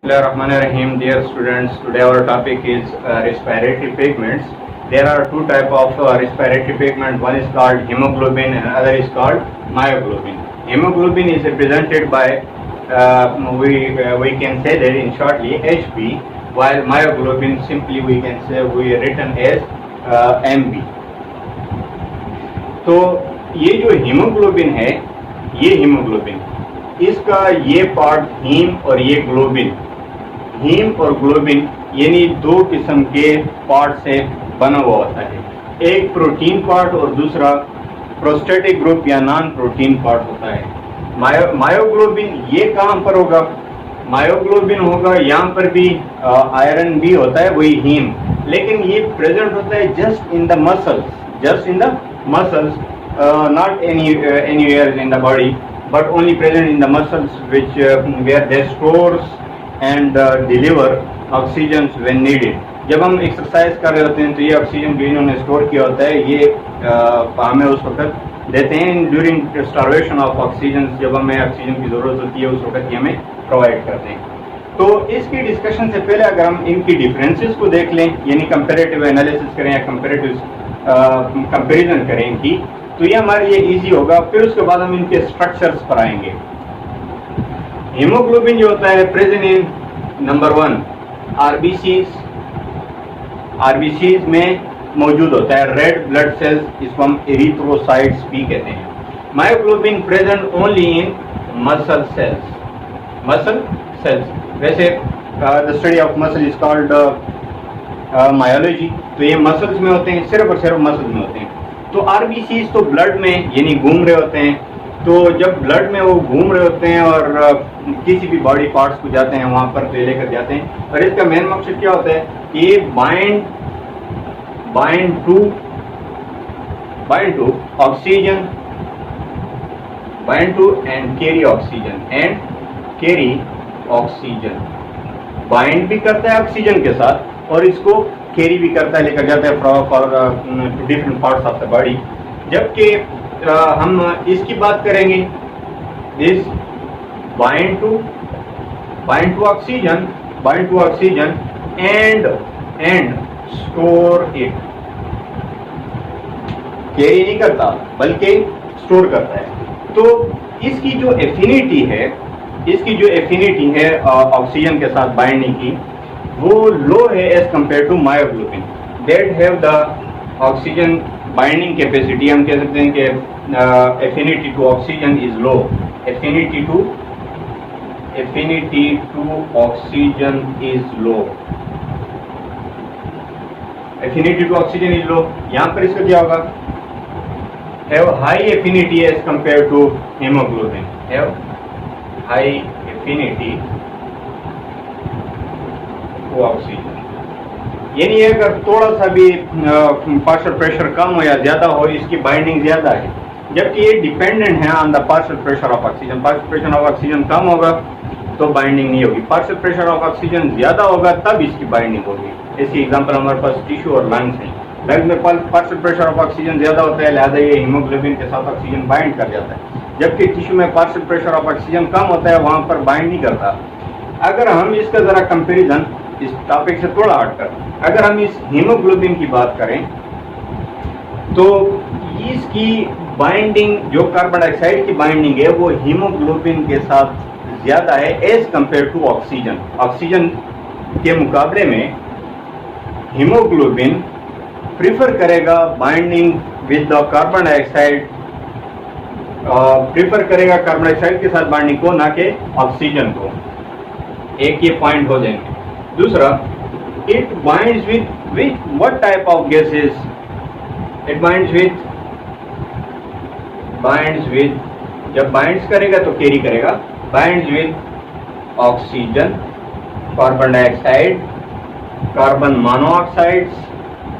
Bismillahirrahmanirrahim. Dear students, today our topic is respiratory pigments. There are two type of respiratory pigment. One is called hemoglobin and other is called myoglobin. Hemoglobin is represented by we can say that in shortly HB, while myoglobin simply we can say we written as MB. तो ये जो haemoglobin है, ये haemoglobin इसका ये part haem और ये globin, haem और ग्लोबिन यानी दो किस्म के पार्ट से बना हुआ होता है। एक प्रोटीन पार्ट और दूसरा प्रोस्टेटिक ग्रुप या नॉन प्रोटीन पार्ट होता है। मायोग्लोबिन ये कहाँ पर होगा? मायोग्लोबिन होगा यहाँ पर भी, आयरन भी होता है वही हीम, लेकिन ये प्रेजेंट होता है just in the muscles, just in the muscles, not anywhere in the body, but only present in the muscles, which where they stores and deliver oxygen when needed. जब हम एक्सरसाइज कर रहे होते हैं तो ये ऑक्सीजन जो इन्होंने स्टोर किया होता है ये हमें उस वक्त देते हैं ड्यूरिंग स्टार्वेशन ऑफ ऑक्सीजन। जब हमें ऑक्सीजन की ज़रूरत होती है उस वक्त ये हमें प्रोवाइड करते हैं। तो इसकी डिस्कशन से पहले अगर हम इनकी डिफरेंसेस को देख लें, यानी कंपेरेटिव एनालिसिस करें या कंपेरेटिव कंपैरिजन करें इनकी, तो ये हमारे लिए इजी होगा। फिर उसके बाद हम इनके स्ट्रक्चर्स पर आएंगे। हीमोग्लोबिन जो होता है प्रेजेंट इन नंबर 1 आरबीसीज में मौजूद होता है, रेड ब्लड सेल्स, इसको हम एरिथ्रोसाइट्स भी कहते हैं। Myoglobin present only in muscle cells, muscle cells. वैसे the study of muscle is called myology, तो ये मसल्स में होते हैं, सिर्फ और सिर्फ मसल्स में होते हैं। तो आरबीसीज तो ब्लड में यानी घूम रहे होते हैं, तो जब ब्लड में वो घूम रहे होते हैं और किसी भी बॉडी पार्ट्स को जाते हैं वहाँ पर तो लेकर जाते हैं। और इसका मेन मकसद क्या होता है कि ये bind to oxygen, bind to and carry oxygen, bind भी करता है ऑक्सीजन के साथ और इसको कैरी भी करता है, लेकर जाता है for different parts of the body. जबकि हम इसकी बात करेंगे, this bind to oxygen and store it. Carry नहीं करता बल्कि स्टोर करता है। तो इसकी जो एफिनिटी है ऑक्सीजन के साथ बाइंडिंग की, वो लो है as compare to myoglobin that have the oxygen binding capacity. हम कह सकते हैं कि affinity to oxygen is low, affinity to oxygen is low, affinity to oxygen is low. यहाँ पर इसका क्या होगा? Have high affinity as compare to haemoglobin, have high affinity oxygen. यानी अगर थोड़ा सा भी पार्शियल प्रेशर कम हो या ज्यादा हो, इसकी बाइंडिंग ज्यादा है, जबकि ये डिपेंडेंट है on the partial pressure of oxygen. Partial pressure of oxygen कम होगा तो बाइंडिंग नहीं होगी, पार्शियल प्रेशर ऑफ ऑक्सीजन ज्यादा होगा तब इसकी बाइंडिंग होगी। ऐसी एग्जांपल हमारे पास टिश्यू और लंग्स हैं। लंग्स में पार्शियल प्रेशर ऑफ ऑक्सीजन ज्यादा होता है, लिहाजा ये हीमोग्लोबिन के साथ ऑक्सीजन बाइंड कर जाता है, जबकि टिश्यू में पार्शियल प्रेशर ऑफ ऑक्सीजन कम होता है, वहां पर बाइंड नहीं करता। अगर हम इसका जरा कंपेरिजन इस टॉपिक से थोड़ा हटकर अगर हम इस हीमोग्लोबिन की बात करें तो इसकी बाइंडिंग, जो कार्बन डाइऑक्साइड की बाइंडिंग है वो हीमोग्लोबिन के साथ ज्यादा है as compare to oxygen. Oxygen के मुकाबले में हीमोग्लोबिन प्रीफर करेगा binding with the carbon dioxide, prefer करेगा कार्बन डाइऑक्साइड के साथ बाइंडिंग को, ना कि ऑक्सीजन को। एक ये पॉइंट हो जाएंगे। दूसरा, it binds with what type of gases? It binds with जब बाइंड्स करेगा तो कैरी करेगा, binds with oxygen, carbon dioxide, carbon monoxides,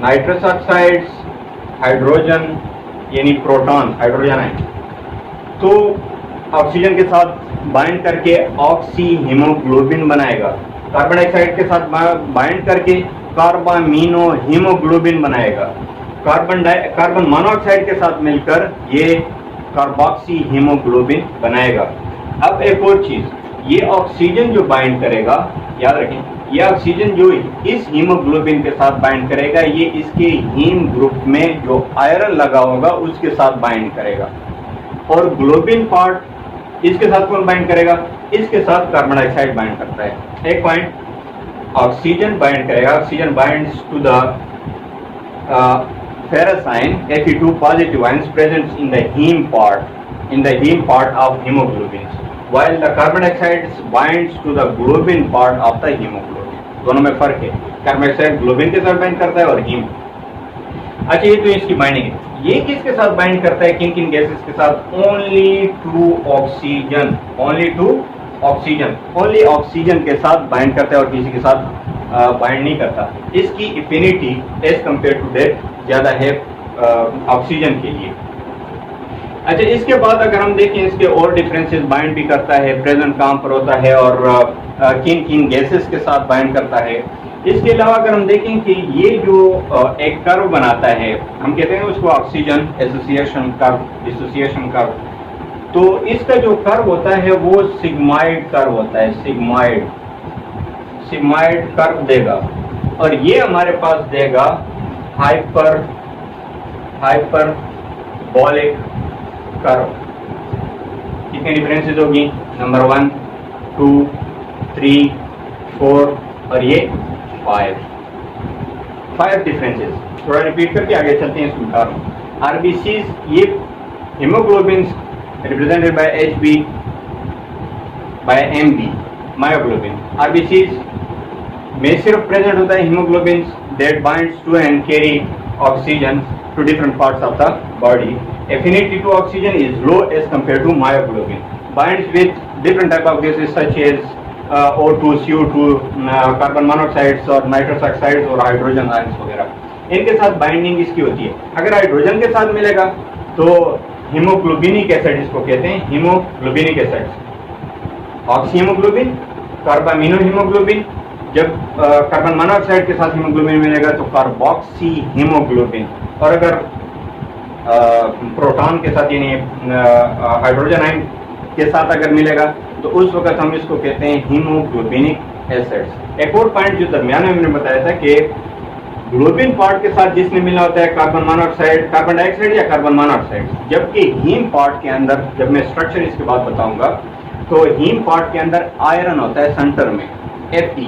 nitrous oxides, hydrogen यानी प्रोटॉन, हाइड्रोजन है, तो ऑक्सीजन के साथ बाइंड करके ऑक्सी हीमोग्लोबिन बनाएगा। कार्बन डाइऑक्साइड के साथ बाइंड करके कार्बामीनो हीमोग्लोबिन बनाएगा। कार्बन मोनोऑक्साइड के साथ मिलकर ये कार्बोक्सी हीमोग्लोबिन बनाएगा। अब एक और चीज, ये ऑक्सीजन जो बाइंड करेगा, याद रखें, ये ऑक्सीजन जो इस हीमोग्लोबिन के साथ बाइंड करेगा, ये इसके हीम ग्रुप में जो आयरन लगा होगा उसके साथ बाइंड करेगा। और ग्लोबिन पार्ट इसके साथ कौन बाइंड करेगा? इसके साथ कार्बन डाइऑक्साइड बाइंड करता है। एक पॉइंट, ऑक्सीजन बाइंड करेगा, oxygen binds to the ferrous ion Fe2 positive ions present in the heme part of hemoglobins, while the carbon dioxide binds to the globin part of the hemoglobin। दोनों में फर्क है, carbon dioxide globin के साथ bind करता है और haem. अच्छा, ये तो इसकी बाइंडिंग है। ये किसके साथ बाइंड करता है, किन किन गैसेस के साथ? Only to oxygen, only oxygen के साथ बाइंड करता है और किसी के साथ बाइंड नहीं करता। इसकी affinity as compare to that ज्यादा है ऑक्सीजन के लिए। अच्छा, इसके बाद अगर हम देखें इसके और डिफरेंसेस, बाइंड भी करता है, प्रेजेंट कहाँ पर होता है और किन किन गैसेस के साथ बाइंड करता है। इसके अलावा अगर हम देखें कि ये जो एक कर्व बनाता है, हम कहते हैं उसको oxygen association curve, dissociation curve. तो इसका जो कर्व होता है वो सिग्माइड कर्व होता है, सिग्माइड कर्व देगा। और ये हमारे पास देगा हाइपरबोलिक कर्व। कितने डिफरेंसेस होगी? नंबर 1, 2, 3, 4 और ये 5 डिफरेंसेस। थोड़ा रिपीट करके आगे चलते हैं, इसको बता रहा हूँ। आरबीसीज, ये haemoglobin represented by HB by MB, myoglobin. RBCs में सिर्फ प्रेजेंट होता है haemoglobin that binds to and carry oxygen to different parts of the body. Affinity to oxygen is low as compared to myoglobin. Binds with different type of gases such as O2, CO2, carbon monoxides और nitrous oxides और hydrogen ions वगैरह। इनके साथ binding इसकी होती है। अगर hydrogen के साथ मिलेगा तो हीमोग्लोबिनिक एसिड इसको कहते हैं, haemoglobinic acid. Oxyhaemoglobin, carbamino haemoglobin. जब कार्बन मोनोऑक्साइड के साथ हीमोग्लोबिन मिलेगा तो कार्बोक्सी हीमोग्लोबिन। और अगर प्रोटॉन के साथ यानी हाइड्रोजन आयन के साथ अगर मिलेगा तो उस वक्त हम इसको कहते हैं हीमोग्लोबिनिक एसिड्स। एक और पॉइंट जो दरमियान में मैंने बताया था कि ग्लोबिन पार्ट के साथ जिसमें मिला होता है कार्बन मोनोऑक्साइड, कार्बन डाइऑक्साइड या कार्बन मोनोऑक्साइड, जबकि हीम पार्ट के अंदर, जब मैं स्ट्रक्चर इसके बाद बताऊंगा, तो हीम पार्ट के अंदर आयरन होता है सेंटर में, Fe,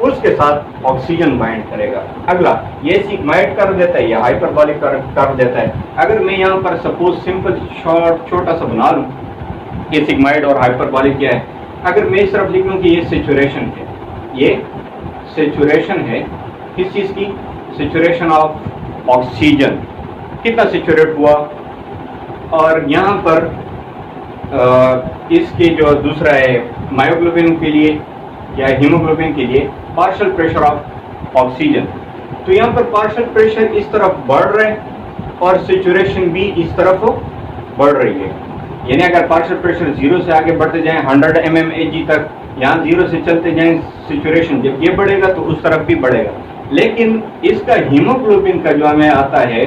उसके साथ ऑक्सीजन बाइंड करेगा। अगला, ये सिग्माइड कर देता है, या हाइपरबोलिक कर देता है। अगर मैं यहाँ पर सपोज सिंपल छोटा सा बना लूँ कि सिग्माइड और हाइपरबोलिक क्या है, अगर मैं इस तरफ लिख लूँ कि ये सेचुरेशन है, ये सेचुरेशन है किस चीज़ की? Saturation of oxygen. कितना सेचुरेट हुआ? और यहाँ पर इसके जो दूसरा है मायोग्लोबिन के लिए या हीमोग्लोबिन के लिए पार्शियल प्रेशर ऑफ ऑक्सीजन। तो यहाँ पर पार्शियल प्रेशर इस तरफ बढ़ रहा है और सेचुरेशन भी इस तरफ बढ़ रही है। यानी अगर पार्शियल प्रेशर 0 से आगे बढ़ते जाएं 100 mmHg तक, यहाँ 0 से चलते जाएं सेचुरेशन जब ये बढ़ेगा तो उस तरफ भी बढ़ेगा। लेकिन इसका हीमोग्लोबिन का जो हमें आता है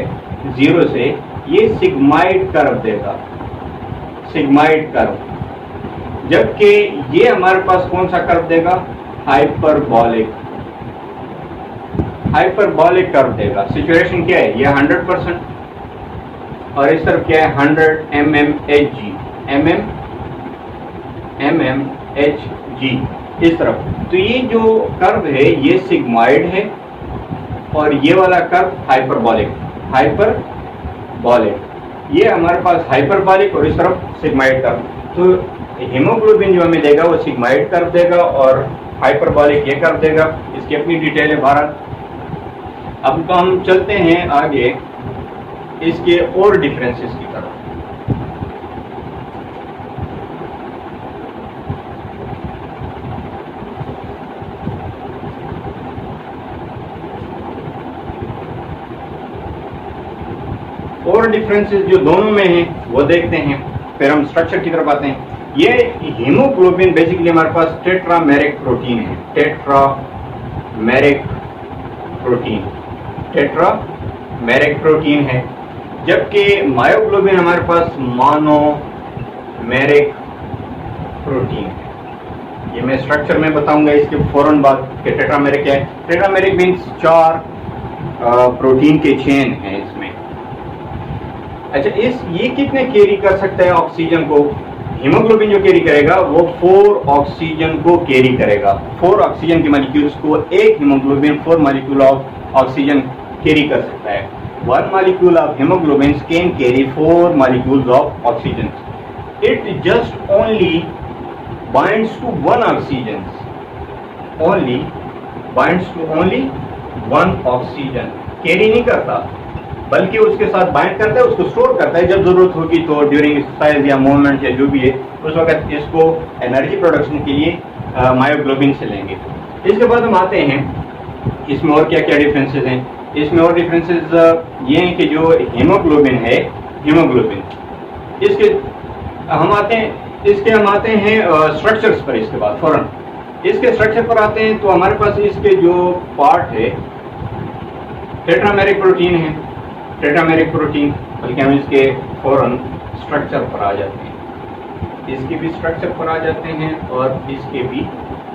0 से, ये सिग्माइड कर्व देगा, सिग्माइड कर्व। जबकि ये हमारे पास कौन सा कर्व देगा? हाइपरबोलिक कर्व देगा। सिचुएशन क्या है? ये 100% और इस तरफ क्या है? 100 mmHg, mmHg इस तरफ। तो ये जो कर्व है ये सिग्माइड है और ये वाला कर्व हाइपरबोलिक। ये हमारे पास हाइपरबोलिक और इस तरफ सिग्माइड कर्व। तो हीमोग्लोबिन जो हमें देगा वो सिग्माइड कर्व देगा और हाइपरबोलिक ये कर्व देगा। इसकी अपनी डिटेल है भारत। अब तो हम चलते हैं आगे इसके और डिफरेंसेस की तरफ। और डिफरेंसेस जो दोनों में हैं वो देखते हैं, फिर हम स्ट्रक्चर की तरफ आते हैं। ये हीमोग्लोबिन बेसिकली हमारे पास टेट्रामेरिक प्रोटीन है, टेट्रामेरिक प्रोटीन है। जबकि मायोग्लोबिन हमारे पास मोनोमेरिक प्रोटीन है। ये मैं स्ट्रक्चर में बताऊंगा इसके फौरन बाद कि टेट्रामेरिक है। टेट्रामेरिक मीन्स 4 प्रोटीन के चेन है इसमें। अच्छा, ये कितने कैरी कर सकता है ऑक्सीजन को? हीमोग्लोबिन जो कैरी करेगा वो 4 ऑक्सीजन को कैरी करेगा। 4 ऑक्सीजन के मॉलिक्यूल्स को एक haemoglobin 4 molecule of oxygen carry कर सकता है। 1 molecule of hemoglobin can carry 4 molecules of oxygen. It just only binds to 1 oxygen. Only binds to only 1 oxygen. Carry नहीं करता, बल्कि उसके साथ बाइंड करता है, उसको स्टोर करता है। जब जरूरत होगी तो ड्यूरिंग एक्सरसाइज या मूवमेंट या जो भी है उस वक्त इसको एनर्जी प्रोडक्शन के लिए मायोग्लोबिन से लेंगे। इसके बाद हम आते हैं इसमें और क्या क्या डिफरेंसेस हैं। इसमें और डिफरेंसेस ये हैं कि जो हीमोग्लोबिन है, हीमोग्लोबिन इसके हम आते हैं स्ट्रक्चर्स पर। इसके बाद फौरन इसके स्ट्रक्चर पर आते हैं तो हमारे पास इसके जो पार्ट है टेट्रामेरिक प्रोटीन है। टेट्रामेरिक प्रोटीन, बल्कि हम इसके फौरन स्ट्रक्चर पर आ जाते हैं। इसके भी स्ट्रक्चर पर आ जाते हैं और इसके भी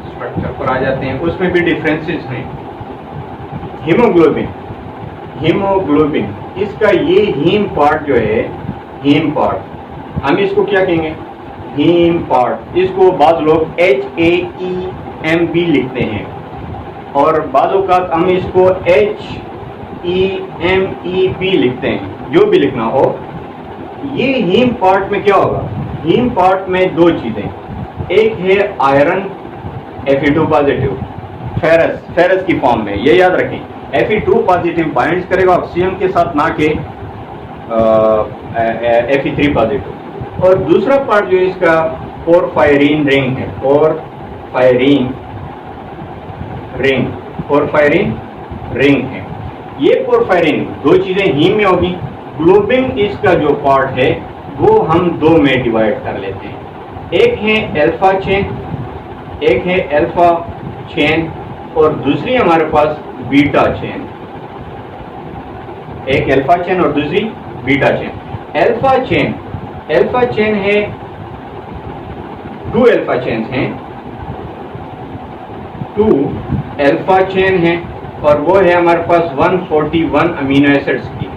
स्ट्रक्चर पर आ जाते हैं। उसमें भी डिफरेंसेस हैं। हीमोग्लोबिन इसका ये हीम पार्ट जो है, हीम पार्ट हम इसको क्या कहेंगे? Haem part. इसको बाद लोग HAEMB लिखते हैं और बाद औक़ात हम इसको HEMEB लिखते हैं, जो भी लिखना हो। ये हीम पार्ट में क्या होगा? हीम पार्ट में 2 चीजें, एक है आयरन Fe2 पॉजिटिव फेरस की फॉर्म में, ये याद रखें। Fe2 पॉजिटिव बाइंड्स करेगा ऑक्सीजन के साथ, ना कि Fe3 पॉजिटिव। और दूसरा पार्ट जो इसका पोरफायरिन रिंग है, पोरफायरिन रिंग है। ये पोरफायरिन 2 चीजें हीम में होगी। ग्लोबिन इसका जो पार्ट है वो हम 2 में डिवाइड कर लेते हैं। एक है अल्फा चेन और दूसरी हमारे पास बीटा चेन। एक अल्फा चेन और दूसरी बीटा चेन। अल्फा चेन है, 2 अल्फा चेन हैं, 2 अल्फा चेन है और वो है हमारे पास 141 अमीनो एसिड्स की।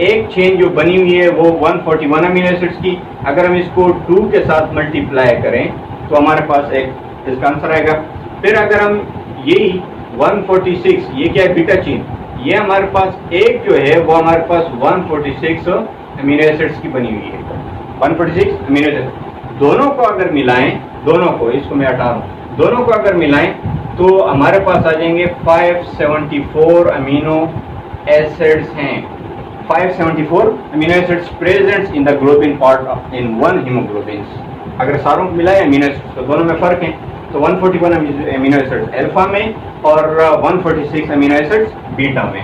एक चेन जो बनी हुई है वो 141 अमीनो एसिड्स की। अगर हम इसको 2 के साथ मल्टीप्लाई करें तो हमारे पास एक इसका आंसर आएगा। फिर अगर हम यही 146, ये क्या है? Beta chain. ये हमारे पास एक जो है वो हमारे पास 146 अमीनो एसिड्स की बनी हुई है। 146 अमीनो एसिड, दोनों को अगर मिलाएं, दोनों को, इसको मैं हटा रहा हूं, दोनों को अगर मिलाएं तो हमारे पास आ जाएंगे 574 अमीनो एसिड्स हैं। 574 amino acids present in the globin part in 1 haemoglobin. अगर सारों को मिलाएं अमीनो एसिड्स तो दोनों में फर्क है, तो 141 अमीनो एसिड्स अल्फा में और 146 अमीनो एसिड्स बीटा में।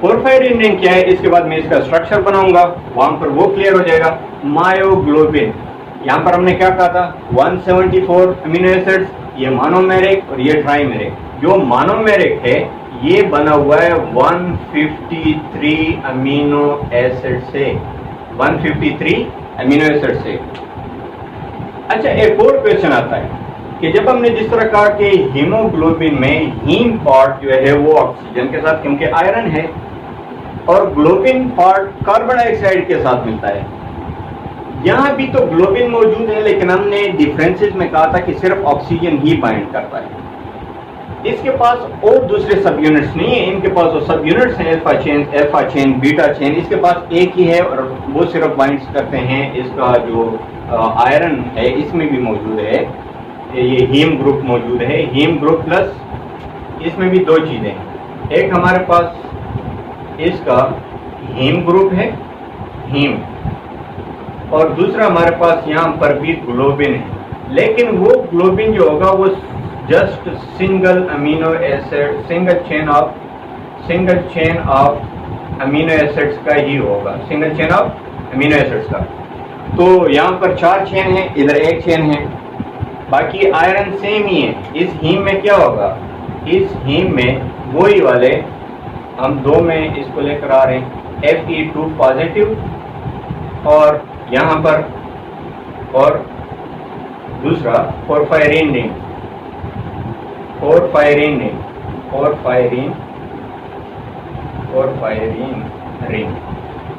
पोरफायरिन रिंग क्या है? इसके बाद मैं इसका स्ट्रक्चर बनाऊंगा, वहां पर वो क्लियर हो जाएगा। मायोग्लोबिन, यहाँ पर हमने क्या कहा था? 174 अमीनो एसिड्स, ये मोनोमेरिक और ये ट्राइमेरिक। जो मोनोमेरिक है ये बना हुआ है 153 अमीनो एसिड से, 153 अमीनो एसिड से। अच्छा, एक और क्वेश्चन आता है कि जब हमने जिस तरह कहा कि हीमोग्लोबिन में हीम पार्ट जो है वो ऑक्सीजन के साथ, क्योंकि आयरन है, और ग्लोबिन पार्ट कार्बन डाइऑक्साइड के साथ मिलता है। यहाँ भी तो ग्लोबिन मौजूद है, लेकिन हमने डिफरेंसेस में कहा था कि सिर्फ ऑक्सीजन ही बाइंड करता है। इसके पास और दूसरे सब यूनिट्स नहीं है, इनके पास वो सब यूनिट्स हैं, अल्फा चेन, बीटा चेन। इसके पास एक ही है और वो सिर्फ बाइंड करते हैं। इसका जो आयरन है इसमें भी मौजूद है, ये हीम ग्रुप मौजूद है। हीम ग्रुप प्लस इसमें भी 2 चीजें हैं। एक हमारे पास इसका हीम ग्रुप है, हीम, और दूसरा हमारे पास यहाँ पर भी ग्लोबिन है। लेकिन वो ग्लोबिन जो होगा वो just single amino acid, single chain of amino acids का ही होगा, single chain of amino acids का। तो यहाँ पर 4 चेन है, इधर 1 चेन है, बाकी आयरन सेम ही है। इस हीम में क्या होगा? इस हीम में वही वाले हम 2 में इसको लेकर आ रहे हैं, Fe2 पॉजिटिव और यहाँ पर और दूसरा porphyrin ring, porphyrin ring, porphyrin ring.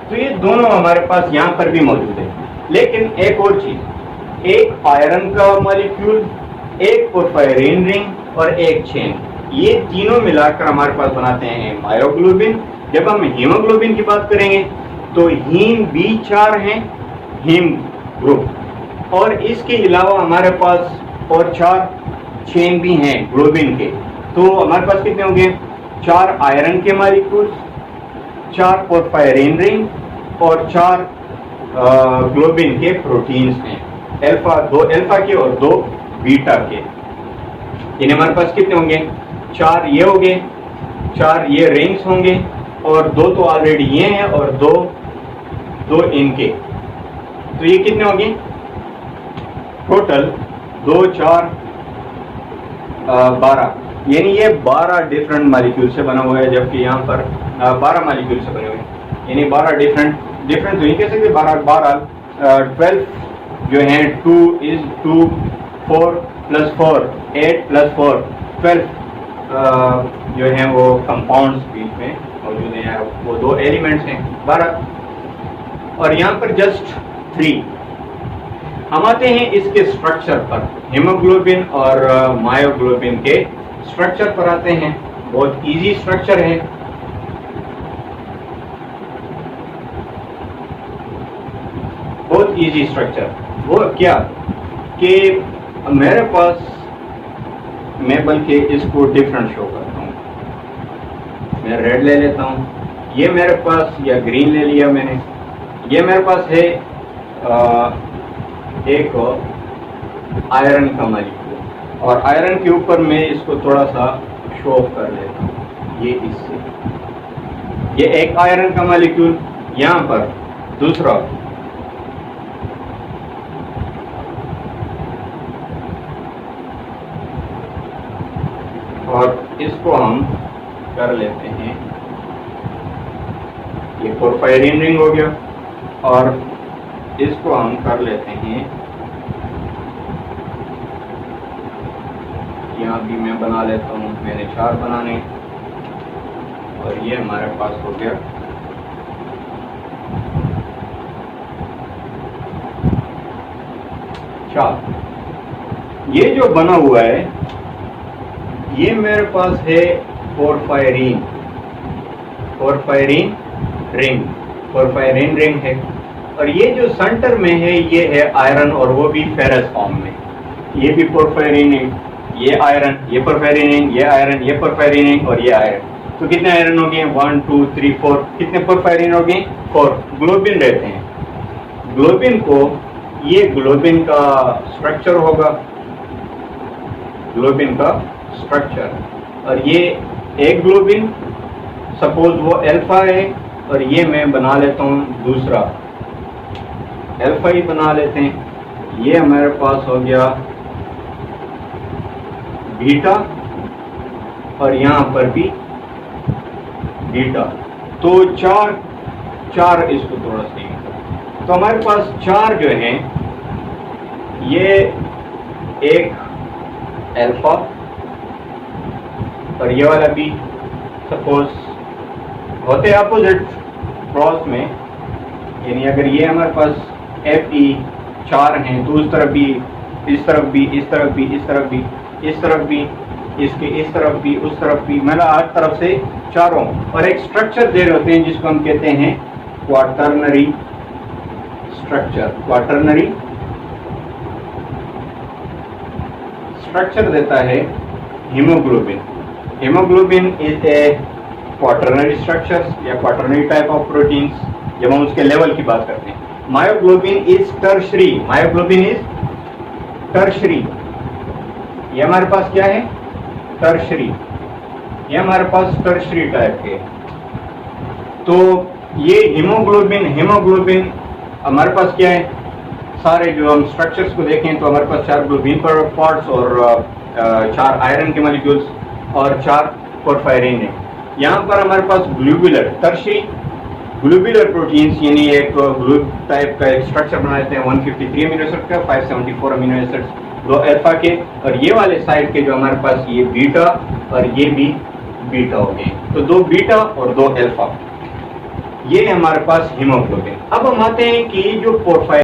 तो ये दोनों हमारे पास यहाँ पर भी मौजूद है। लेकिन एक और चीज, एक आयरन का मॉलिक्यूल, एक पोरफायरिन रिंग और एक चेन, ये तीनों मिलाकर हमारे पास बनाते हैं मायोग्लोबिन। जब हम हीमोग्लोबिन की बात करेंगे तो हीम B4 हैं, हीम ग्रुप, और इसके अलावा हमारे पास और 4 चेन भी हैं ग्लोबिन के। तो हमारे पास कितने होंगे? 4 आयरन के मॉलिक्यूल्स, 4 पोरफायरिन रिंग और 4 ग्लोबिन के प्रोटीन्स हैं, दो अल्फा के और 2 बीटा के। इन्हें हमारे पास कितने होंगे? 4 ये होंगे, 4 ये रिंग्स होंगे, और 2 तो ऑलरेडी ये हैं और 2 इनके। तो ये कितने होंगे टोटल? 2 4 12, यानी ये 12 डिफरेंट मॉलिक्यूल से बना हुआ है, जबकि यहाँ पर 12 मॉलिक्यूल से बने हुए हैं। यानी 12 डिफरेंट तो ये कह सकते 12 12 जो हैं 2 is 2 4 + 4 8 + 4 12 जो हैं वो कंपाउंड्स बीच में मौजूद हैं, वो 2 एलिमेंट्स हैं 12। और यहाँ पर जस्ट 3। हम आते हैं इसके स्ट्रक्चर पर, हीमोग्लोबिन और मायोग्लोबिन के स्ट्रक्चर पर आते हैं। बहुत इजी स्ट्रक्चर है। बहुत इजी स्ट्रक्चर। वो क्या कि मेरे पास, मैं बल्कि इसको डिफरेंट शो करता हूँ। मैं रेड ले लेता हूँ, ये मेरे पास, या ग्रीन ले लिया मैंने, ये मेरे पास है एक आयरन का मॉलिक्यूल, और आयरन के ऊपर मैं इसको थोड़ा सा शो ऑफ कर लेता हूँ, ये इससे, ये एक आयरन का मॉलिक्यूल, यहाँ पर दूसरा और इसको हम कर लेते हैं, ये पोरफायरिन रिंग हो गया, और इसको हम कर लेते हैं, यहाँ भी मैं बना लेता हूँ, मैंने 4 बनाने, और ये हमारे पास हो गया 4। ये जो बना हुआ है ये मेरे पास है पोरफायरिन रिंग है, और ये जो सेंटर में है ये है आयरन, और वो भी फेरस फॉर्म में। ये भी पोरफायरिन रिंग, ये आयरन, ये पोरफायरिन रिंग, ये आयरन, ये पोरफायरिन रिंग और ये आयरन। तो कितने आयरन हो गए? 1 2 3 4। कितने पोरफायरिन हो गए? 4। ग्लोबिन रहते हैं। ग्लोबिन को, ये ग्लोबिन का स्ट्रक्चर होगा, ग्लोबिन का स्ट्रक्चर, और ये एक ग्लोबिन, सपोज वो अल्फा है, और ये मैं बना लेता हूँ दूसरा अल्फा ही बना लेते हैं। ये हमारे पास हो गया बीटा, और यहाँ पर भी बीटा। तो 4 इसको थोड़ा सा, तो हमारे पास 4 जो हैं, ये एक अल्फा, और ये वाला भी, सपोज होते अपोजिट क्रॉस में, यानी अगर ये हमारे पास Fe 4 हैं तो उस तरफ भी, इस तरफ भी, इस तरफ भी, इस तरफ भी, इस तरफ भी, इसके इस तरफ भी, उस तरफ भी, मतलब 8 तरफ से 4, और एक स्ट्रक्चर दे रहे होते हैं जिसको हम कहते हैं क्वाटरनरी स्ट्रक्चर। क्वाटरनरी स्ट्रक्चर देता है haemoglobin. Haemoglobin is a quaternary structures या क्वाटरनरी टाइप ऑफ प्रोटीन्स, जब हम उसके लेवल की बात करते हैं। Myoglobin is tertiary, myoglobin is tertiary. ये हमारे पास क्या है? टर्शरी। ये हमारे पास टर्शरी टाइप के। तो ये हीमोग्लोबिन हमारे पास क्या है? सारे जो हम स्ट्रक्चर्स को देखें तो हमारे पास 4 ग्लोबिन पर पार्ट्स और 4 आयरन के मॉलिक्यूल्स और 4 पोरफायरिन है। यहाँ पर हमारे पास ग्लोबुलर टर्शरी ग्लोबुलर प्रोटीन्स, यानी एक ग्लोब टाइप का एक स्ट्रक्चर बना देते हैं 153 अमीनो एसिड का, 574 अमीनो एसिड्स दो अल्फा के, और ये वाले साइड के जो हमारे पास ये बीटा और ये भी बीटा हो गए, तो दो बीटा और दो अल्फा, ये हमारे पास हीमोग्लोबिन। अब हम आते हैं कि जो पोर्फायर